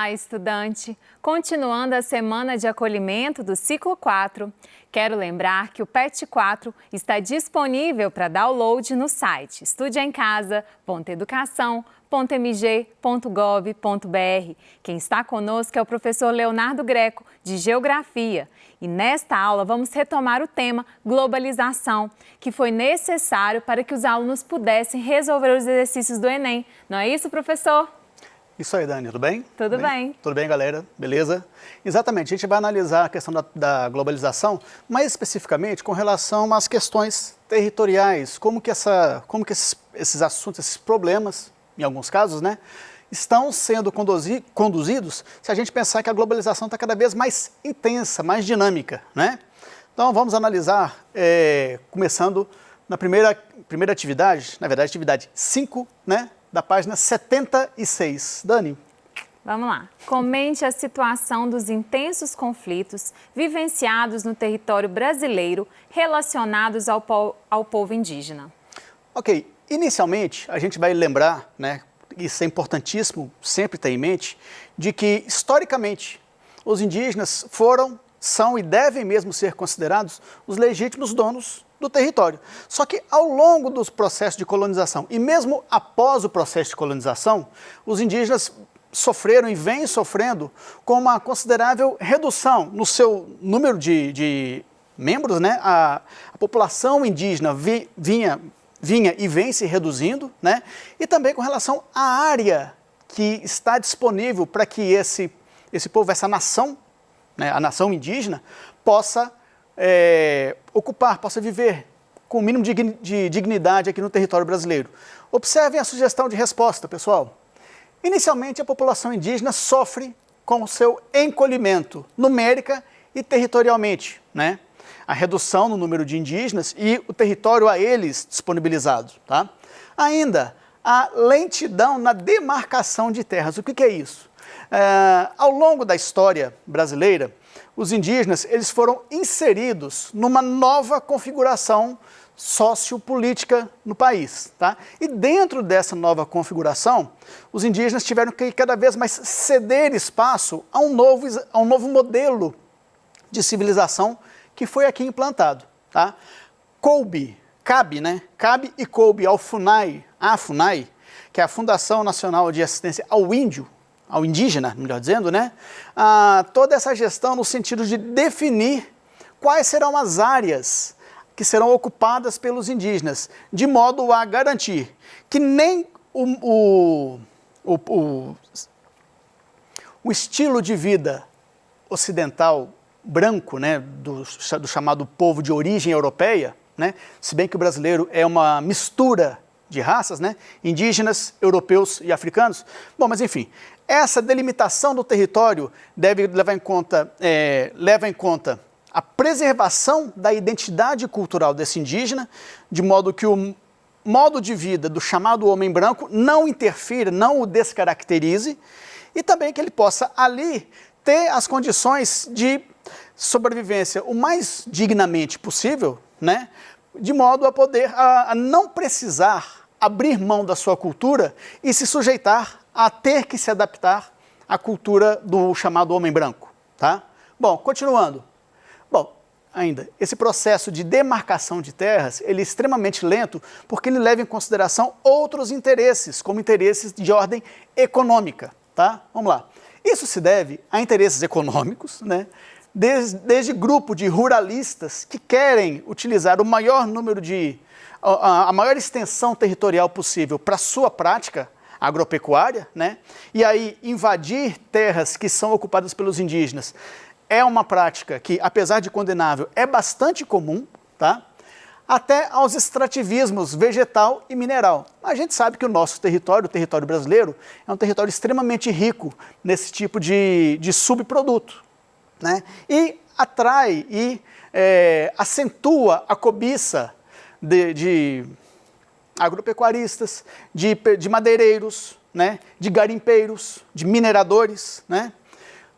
Olá, estudante! Continuando a semana de acolhimento do ciclo 4, quero lembrar que o PET 4 está disponível para download no site estudeemcasa.educação.mg.gov.br. Quem está conosco é o professor Leonardo Greco, de Geografia. E nesta aula vamos retomar o tema globalização, que foi necessário para que os alunos pudessem resolver os exercícios do Enem. Não é isso, professor? Isso aí, Dani, tudo bem? Tudo bem. Tudo bem, galera? Beleza? Exatamente, a gente vai analisar a questão da globalização, mais especificamente com relação às questões territoriais, como que esses assuntos, esses problemas, em alguns casos, né, estão sendo conduzidos se a gente pensar que a globalização está cada vez mais intensa, mais dinâmica, né? Então vamos analisar, começando na primeira atividade, na verdade, atividade 5, né? Da página 76. Dani? Vamos lá. Comente a situação dos intensos conflitos vivenciados no território brasileiro relacionados ao povo indígena. Ok. Inicialmente, a gente vai lembrar, né, isso é importantíssimo sempre ter em mente, de que, historicamente, os indígenas são e devem mesmo ser considerados os legítimos donos do território. Só que ao longo dos processos de colonização e mesmo após o processo de colonização, os indígenas sofreram e vêm sofrendo com uma considerável redução no seu número de membros, né? A população indígena vinha e vem se reduzindo, né? E também com relação à área que está disponível para que esse povo, essa nação, né, a nação indígena, possa ocupar, possa viver com o mínimo de dignidade aqui no território brasileiro. Observem a sugestão de resposta, pessoal. Inicialmente, a população indígena sofre com o seu encolhimento, numérica e territorialmente, né? A redução no número de indígenas e o território a eles disponibilizado, tá? Ainda, a lentidão na demarcação de terras. O que é isso? Ao longo da história brasileira, os indígenas eles foram inseridos numa nova configuração sociopolítica no país, tá? E dentro dessa nova configuração, os indígenas tiveram que cada vez mais ceder espaço a um novo modelo de civilização que foi aqui implantado, tá? Cabe e coube à FUNAI, que é a Fundação Nacional de Assistência ao indígena, melhor dizendo, né? Toda essa gestão no sentido de definir quais serão as áreas que serão ocupadas pelos indígenas, de modo a garantir que nem o estilo de vida ocidental branco, né, do chamado povo de origem europeia, né, se bem que o brasileiro é uma mistura de raças, né, indígenas, europeus e africanos. Bom, mas enfim, essa delimitação do território deve levar em conta a preservação da identidade cultural desse indígena, de modo que o modo de vida do chamado homem branco não interfira, não o descaracterize, e também que ele possa ali ter as condições de sobrevivência o mais dignamente possível, né, de modo a poder a não precisar abrir mão da sua cultura e se sujeitar a ter que se adaptar à cultura do chamado homem branco, tá? Bom, continuando. Bom, ainda, esse processo de demarcação de terras, ele é extremamente lento porque ele leva em consideração outros interesses, como interesses de ordem econômica, tá? Vamos lá. Isso se deve a interesses econômicos, né? Desde grupo de ruralistas que querem utilizar o maior número a maior extensão territorial possível para sua prática agropecuária, né? E aí invadir terras que são ocupadas pelos indígenas é uma prática que, apesar de condenável, é bastante comum, tá? Até aos extrativismos vegetal e mineral. A gente sabe que o nosso território, o território brasileiro, é um território extremamente rico nesse tipo de subproduto, né? E atrai e acentua a cobiça de agropecuaristas, de madeireiros, né? De garimpeiros, de mineradores, né?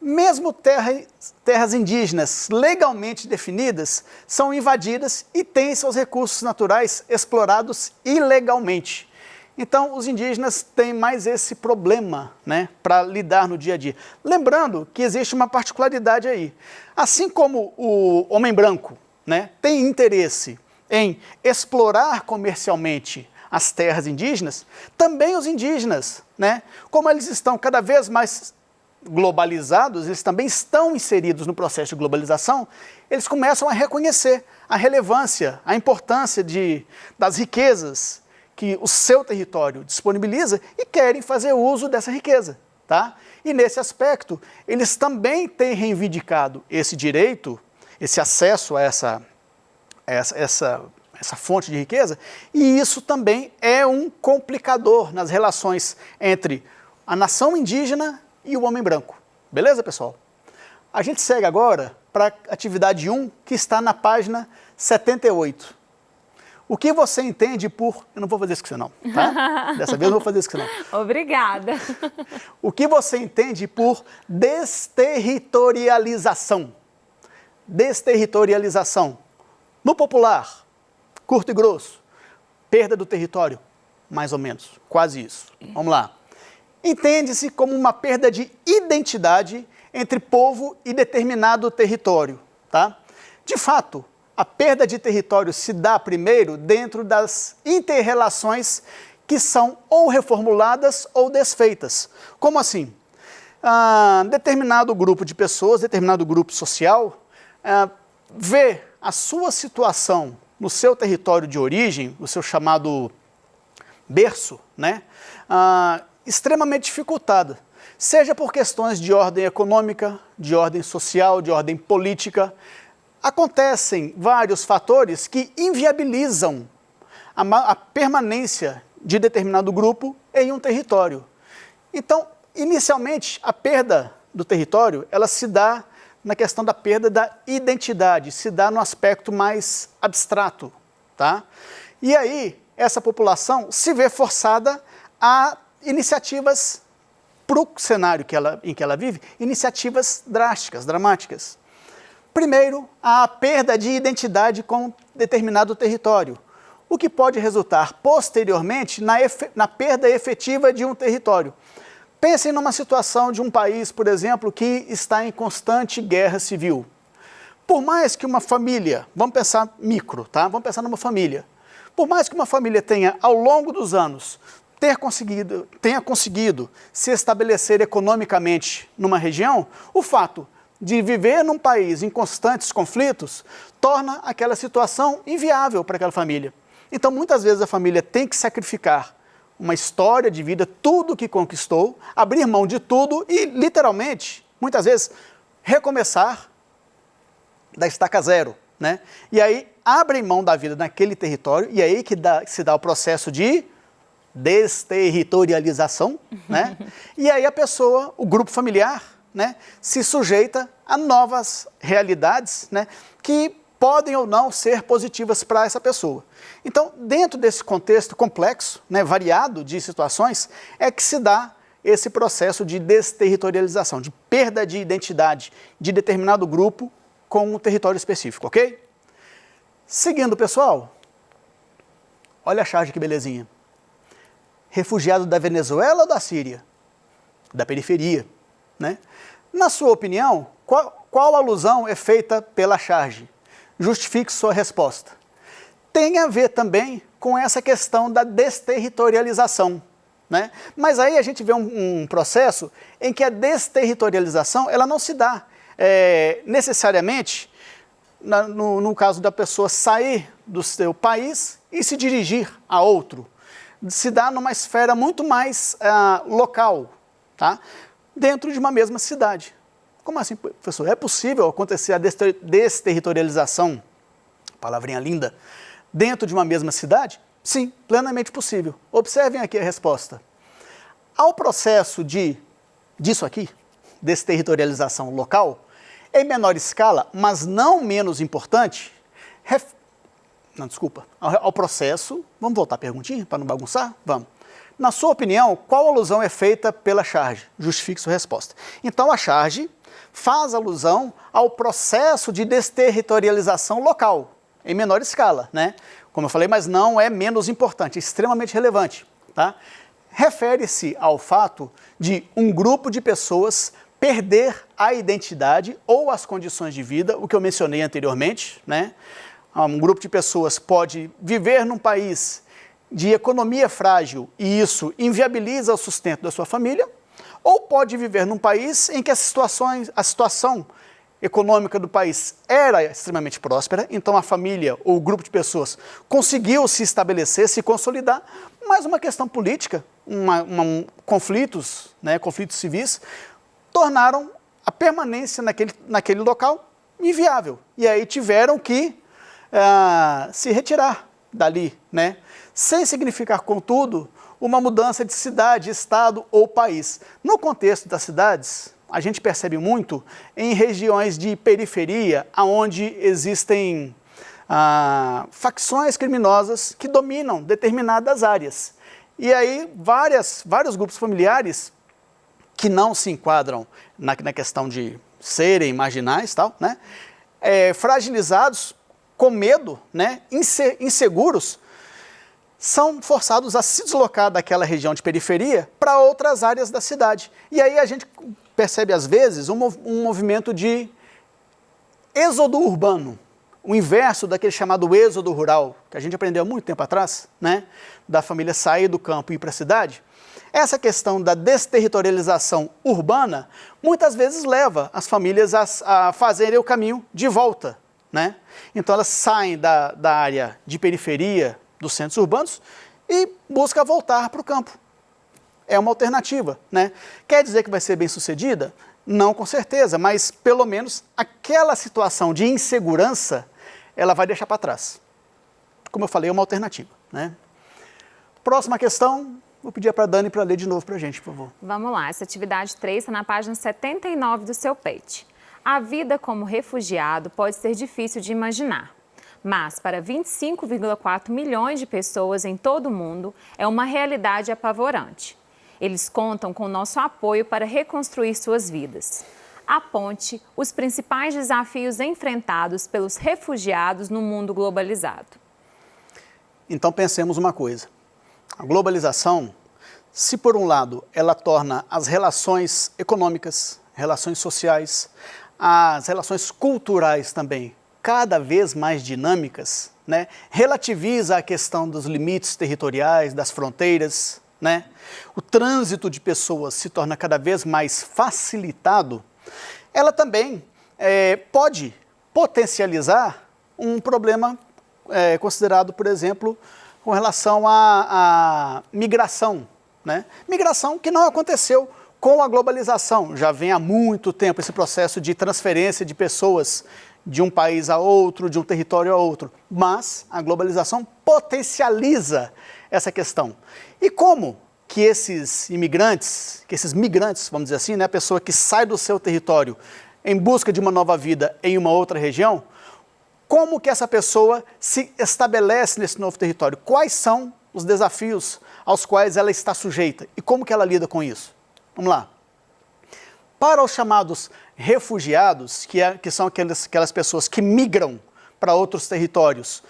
Mesmo terras indígenas legalmente definidas são invadidas e têm seus recursos naturais explorados ilegalmente. Então, os indígenas têm mais esse problema, né, para lidar no dia a dia. Lembrando que existe uma particularidade aí. Assim como o homem branco, né, tem interesse em explorar comercialmente as terras indígenas, também os indígenas, né, como eles estão cada vez mais globalizados, eles também estão inseridos no processo de globalização, eles começam a reconhecer a relevância, a importância das riquezas que o seu território disponibiliza e querem fazer uso dessa riqueza, tá? E nesse aspecto, eles também têm reivindicado esse direito, esse acesso a essa fonte de riqueza, e isso também é um complicador nas relações entre a nação indígena e o homem branco. Beleza, pessoal? A gente segue agora para a atividade 1, que está na página 78. O que você entende por... Eu não vou fazer isso com você não, tá? Dessa vez eu não vou fazer isso com você não. Obrigada. O que você entende por desterritorialização? Desterritorialização. No popular, curto e grosso, perda do território, mais ou menos, quase isso. Vamos lá. Entende-se como uma perda de identidade entre povo e determinado território, tá? De fato, a perda de território se dá primeiro dentro das inter-relações que são ou reformuladas ou desfeitas. Como assim? Determinado grupo de pessoas, determinado grupo social, vê a sua situação no seu território de origem, o seu chamado berço, né, extremamente dificultada, seja por questões de ordem econômica, de ordem social, de ordem política. Acontecem vários fatores que inviabilizam a permanência de determinado grupo em um território. Então, inicialmente, a perda do território, ela se dá na questão da perda da identidade, se dá no aspecto mais abstrato, tá? E aí, essa população se vê forçada a iniciativas, para o cenário em que ela vive, iniciativas drásticas, dramáticas. Primeiro, a perda de identidade com determinado território, o que pode resultar posteriormente na perda efetiva de um território. Pensem numa situação de um país, por exemplo, que está em constante guerra civil. Por mais que uma família, vamos pensar micro, tá? Vamos pensar numa família. Por mais que uma família tenha, ao longo dos anos, tenha conseguido se estabelecer economicamente numa região, o fato de viver num país em constantes conflitos torna aquela situação inviável para aquela família. Então, muitas vezes a família tem que sacrificar uma história de vida, tudo que conquistou, abrir mão de tudo e, literalmente, muitas vezes, recomeçar da estaca zero, né? E aí, abrem mão da vida naquele território, e aí que se dá o processo de desterritorialização, né? E aí a pessoa, o grupo familiar, né, se sujeita a novas realidades, né, que podem ou não ser positivas para essa pessoa. Então, dentro desse contexto complexo, né, variado de situações, é que se dá esse processo de desterritorialização, de perda de identidade de determinado grupo com um território específico, ok? Seguindo, pessoal, olha a charge que belezinha. Refugiado da Venezuela ou da Síria? Da periferia, né? Na sua opinião, qual alusão é feita pela charge? Justifique sua resposta. Tem a ver também com essa questão da desterritorialização, né? Mas aí a gente vê um processo em que a desterritorialização ela não se dá necessariamente no caso da pessoa sair do seu país e se dirigir a outro. Se dá numa esfera muito mais local, tá? Dentro de uma mesma cidade. Como assim, professor? É possível acontecer a desterritorialização, palavrinha linda, dentro de uma mesma cidade? Sim, plenamente possível. Observem aqui a resposta. Ao processo disso aqui, desterritorialização local, em menor escala, mas não menos importante, ao processo, vamos voltar a perguntinha para não bagunçar? Vamos. Na sua opinião, qual alusão é feita pela charge? Justifique sua resposta. Então, a charge faz alusão ao processo de desterritorialização local, em menor escala, né? Como eu falei, mas não é menos importante, é extremamente relevante. tá? Refere-se ao fato de um grupo de pessoas perder a identidade ou as condições de vida, o que eu mencionei anteriormente, né? Um grupo de pessoas pode viver num país de economia frágil e isso inviabiliza o sustento da sua família, ou pode viver num país em que a situação econômica do país era extremamente próspera, então a família ou o grupo de pessoas conseguiu se estabelecer, se consolidar, mas uma questão política, conflitos civis, tornaram a permanência naquele local inviável. E aí tiveram que se retirar dali, né? Sem significar, contudo, uma mudança de cidade, estado ou país. No contexto das cidades, a gente percebe muito em regiões de periferia, onde existem facções criminosas que dominam determinadas áreas. E aí vários grupos familiares que não se enquadram na questão de serem marginais, tal, né? Fragilizados, com medo, né? Inseguros, são forçados a se deslocar daquela região de periferia para outras áreas da cidade. E aí a gente percebe, às vezes, um movimento de êxodo urbano, o inverso daquele chamado êxodo rural, que a gente aprendeu há muito tempo atrás, né? Da família sair do campo e ir para a cidade. Essa questão da desterritorialização urbana, muitas vezes leva as famílias a fazerem o caminho de volta, né? Então elas saem da área de periferia dos centros urbanos e buscam voltar para o campo. É uma alternativa, né? Quer dizer que vai ser bem sucedida? Não, com certeza, mas pelo menos aquela situação de insegurança, ela vai deixar para trás. Como eu falei, é uma alternativa, né? Próxima questão, vou pedir para a Dani para ler de novo para a gente, por favor. Vamos lá, essa atividade 3 está na página 79 do seu PET. A vida como refugiado pode ser difícil de imaginar, mas para 25,4 milhões de pessoas em todo o mundo é uma realidade apavorante. Eles contam com nosso apoio para reconstruir suas vidas. Aponte os principais desafios enfrentados pelos refugiados no mundo globalizado. Então pensemos uma coisa. A globalização, se por um lado ela torna as relações econômicas, relações sociais, as relações culturais também cada vez mais dinâmicas, né? Relativiza a questão dos limites territoriais, das fronteiras, né? O trânsito de pessoas se torna cada vez mais facilitado, ela também pode potencializar um problema considerado, por exemplo, com relação à migração, né? Migração que não aconteceu com a globalização, já vem há muito tempo esse processo de transferência de pessoas de um país a outro, de um território a outro, mas a globalização potencializa essa questão. E como que esses imigrantes, vamos dizer assim, né, a pessoa que sai do seu território em busca de uma nova vida em uma outra região, como que essa pessoa se estabelece nesse novo território? Quais são os desafios aos quais ela está sujeita e como que ela lida com isso? Vamos lá. Para os chamados refugiados, que são aquelas pessoas que migram para outros territórios,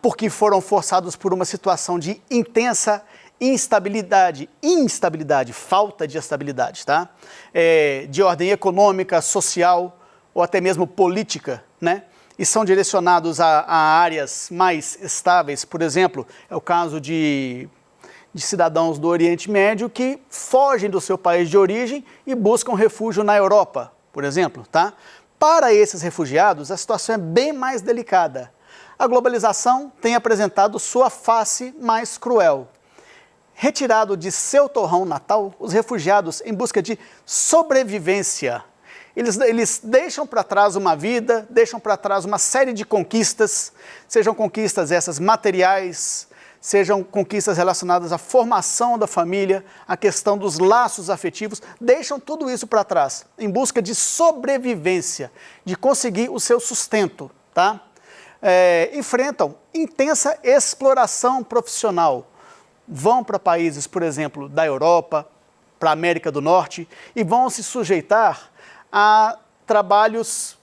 porque foram forçados por uma situação de intensa instabilidade, falta de estabilidade, tá? De ordem econômica, social ou até mesmo política, né? E são direcionados a áreas mais estáveis, por exemplo, é o caso de cidadãos do Oriente Médio que fogem do seu país de origem e buscam refúgio na Europa, por exemplo, tá? Para esses refugiados, a situação é bem mais delicada. A globalização tem apresentado sua face mais cruel. Retirado de seu torrão natal, os refugiados, em busca de sobrevivência, eles deixam para trás uma vida, deixam para trás uma série de conquistas, sejam conquistas essas materiais, sejam conquistas relacionadas à formação da família, à questão dos laços afetivos, deixam tudo isso para trás, em busca de sobrevivência, de conseguir o seu sustento, tá? Enfrentam intensa exploração profissional, vão para países, por exemplo, da Europa, para a América do Norte, e vão se sujeitar a trabalhos,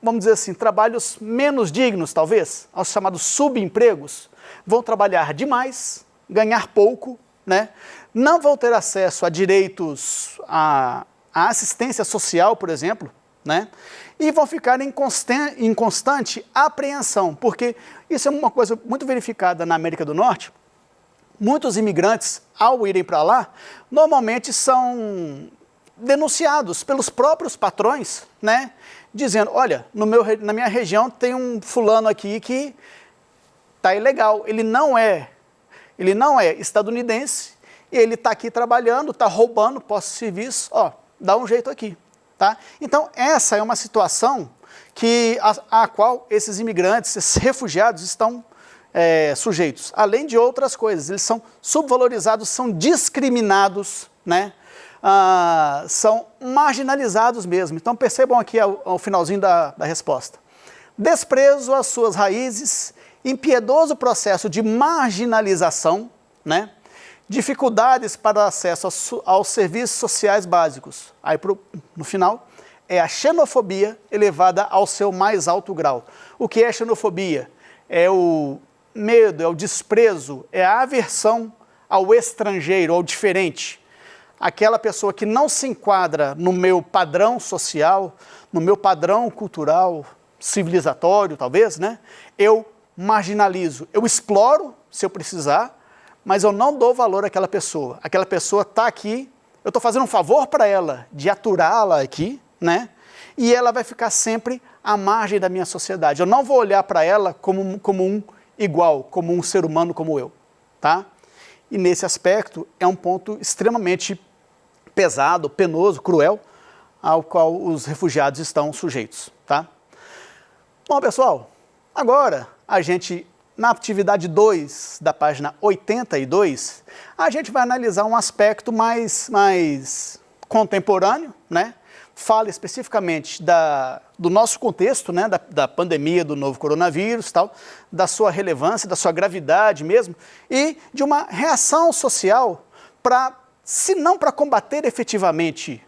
vamos dizer assim, trabalhos menos dignos, talvez, aos chamados subempregos. Vão trabalhar demais, ganhar pouco, né? Não vão ter acesso a direitos, a assistência social, por exemplo, né? E vão ficar em constante apreensão, porque isso é uma coisa muito verificada na América do Norte. Muitos imigrantes, ao irem para lá, normalmente são denunciados pelos próprios patrões, né? Dizendo, olha, na minha região tem um fulano aqui que está ilegal, ele não é estadunidense, ele está aqui trabalhando, está roubando posse de serviço, ó, dá um jeito aqui, tá? Então, essa é uma situação a qual esses imigrantes, esses refugiados estão sujeitos. Além de outras coisas, eles são subvalorizados, são discriminados, né? São marginalizados mesmo. Então, percebam aqui ao finalzinho da resposta. Desprezo às suas raízes, impiedoso processo de marginalização, né? Dificuldades para acesso aos serviços sociais básicos. Aí, no final, é a xenofobia elevada ao seu mais alto grau. O que é xenofobia? É o medo, é o desprezo, é a aversão ao estrangeiro, ao diferente. Aquela pessoa que não se enquadra no meu padrão social, no meu padrão cultural, civilizatório, talvez, né? Eu marginalizo, eu exploro, se eu precisar, mas eu não dou valor àquela pessoa. Aquela pessoa está aqui, eu estou fazendo um favor para ela, de aturá-la aqui, né? E ela vai ficar sempre à margem da minha sociedade. Eu não vou olhar para ela como um igual, como um ser humano como eu, tá? E nesse aspecto é um ponto extremamente pesado, penoso, cruel, ao qual os refugiados estão sujeitos, tá? Bom, pessoal, agora a gente, na atividade 2 da página 82, a gente vai analisar um aspecto mais contemporâneo, né? Fala especificamente do nosso contexto, né? Da pandemia do novo coronavírus, tal, da sua relevância, da sua gravidade mesmo, e de uma reação social se não para combater efetivamente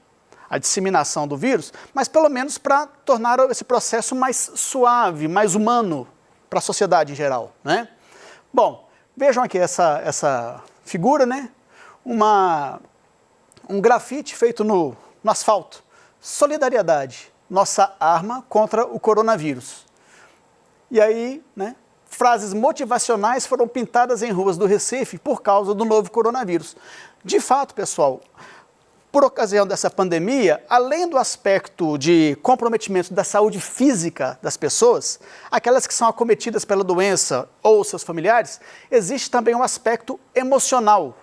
a disseminação do vírus, mas pelo menos para tornar esse processo mais suave, mais humano para a sociedade em geral, né? Bom, vejam aqui essa figura, né? Um grafite feito no asfalto. Solidariedade, nossa arma contra o coronavírus. E aí, né? Frases motivacionais foram pintadas em ruas do Recife por causa do novo coronavírus. De fato, pessoal, por ocasião dessa pandemia, além do aspecto de comprometimento da saúde física das pessoas, aquelas que são acometidas pela doença ou seus familiares, existe também um aspecto emocional,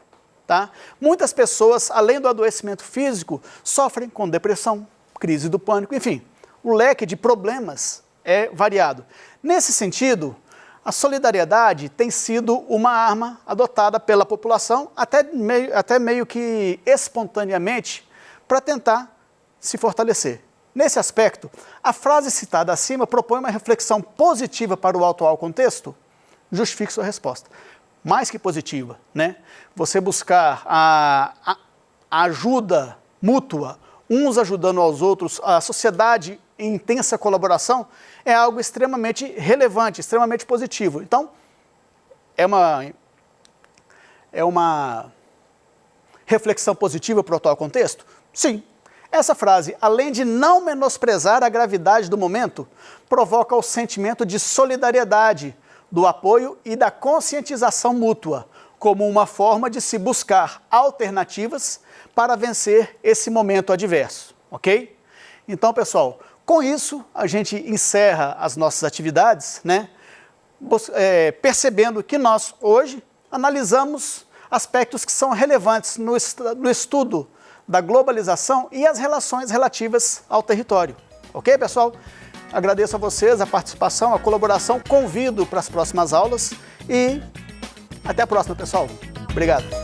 tá? Muitas pessoas, além do adoecimento físico, sofrem com depressão, crise do pânico, enfim, o leque de problemas é variado. Nesse sentido, a solidariedade tem sido uma arma adotada pela população, até meio que espontaneamente, para tentar se fortalecer. Nesse aspecto, a frase citada acima propõe uma reflexão positiva para o atual contexto? Justifique sua resposta. Mais que positiva, né? Você buscar a ajuda mútua, uns ajudando aos outros, a sociedade em intensa colaboração, é algo extremamente relevante, extremamente positivo. Então, é uma reflexão positiva para o atual contexto? Sim. Essa frase, além de não menosprezar a gravidade do momento, provoca o sentimento de solidariedade, do apoio e da conscientização mútua, como uma forma de se buscar alternativas para vencer esse momento adverso, ok? Então, pessoal, com isso, a gente encerra as nossas atividades, né? Percebendo que nós, hoje, analisamos aspectos que são relevantes no estudo da globalização e as relações relativas ao território. Ok, pessoal? Agradeço a vocês a participação, a colaboração, convido para as próximas aulas e até a próxima, pessoal. Obrigado.